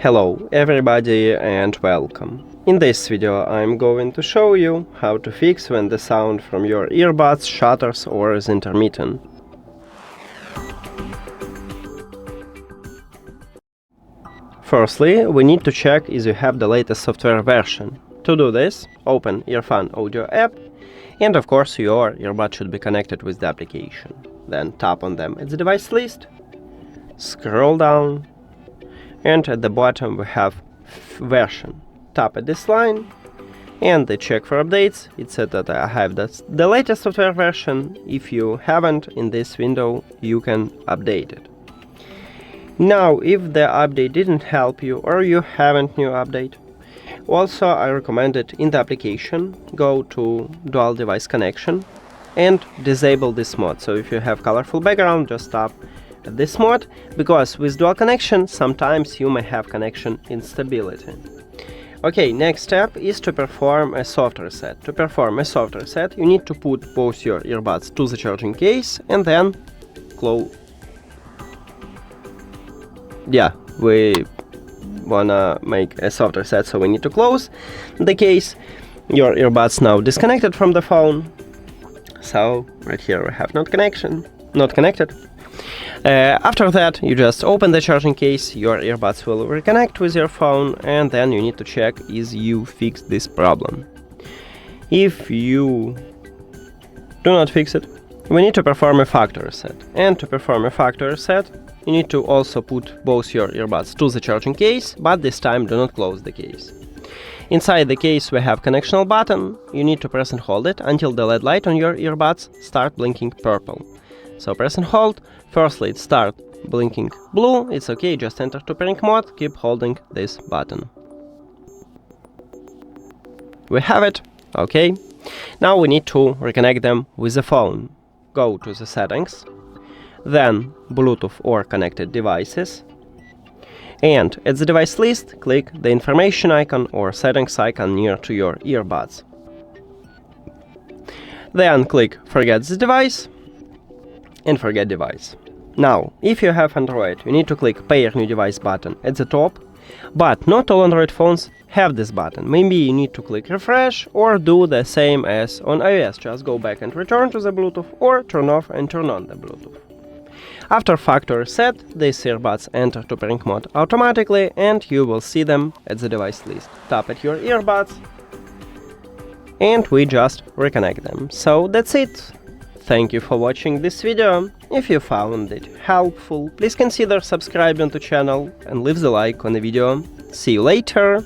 Hello everybody and welcome. In this video I'm going to show you how to fix when the sound from your earbuds shutters or is intermittent. Firstly, we need to check if you have the latest software version. To do this, open EARFUN Audio app, and of course your earbud should be connected with the application. Then tap on them at the device list, scroll down, and at the bottom we have version. Tap at this line and check for updates. It said that I have the latest software version. If you haven't, in this window you can update it. Now, if the update didn't help you or you haven't new update, also I recommend it in the application, go to dual device connection and disable this mode. So if you have colorful background, just tap this mode, because with dual connection sometimes you may have connection instability. Okay, next step is to perform a soft reset. To perform a soft reset, you need to put both your earbuds to the charging case and then close. Yeah, we wanna make a soft reset, so we need to close the case. Your earbuds now disconnected from the phone. So right here we have not connected. After that, you just open the charging case, your earbuds will reconnect with your phone, and then you need to check if you fixed this problem. If you do not fix it, we need to perform a factory reset. And to perform a factory reset, you need to also put both your earbuds to the charging case, but this time do not close the case. Inside the case we have connectional button. You need to press and hold it until the LED light on your earbuds start blinking purple. So press and hold. Firstly, it starts blinking blue. It's okay, just enter to pairing mode, keep holding this button. We have it. Okay. Now we need to reconnect them with the phone. Go to the settings, then Bluetooth or connected devices, and at the device list, click the information icon or settings icon near to your earbuds. Then click Forget the device and Forget device. Now, if you have Android, you need to click Pair New Device button at the top, but not all Android phones have this button. Maybe you need to click Refresh or do the same as on iOS, just go back and return to the Bluetooth or turn off and turn on the Bluetooth. After factory reset, these earbuds enter to pairing mode automatically and you will see them at the device list. Tap at your earbuds and we just reconnect them. So that's it. Thank you for watching this video. If you found it helpful, please consider subscribing to the channel and leave the like on the video. See you later!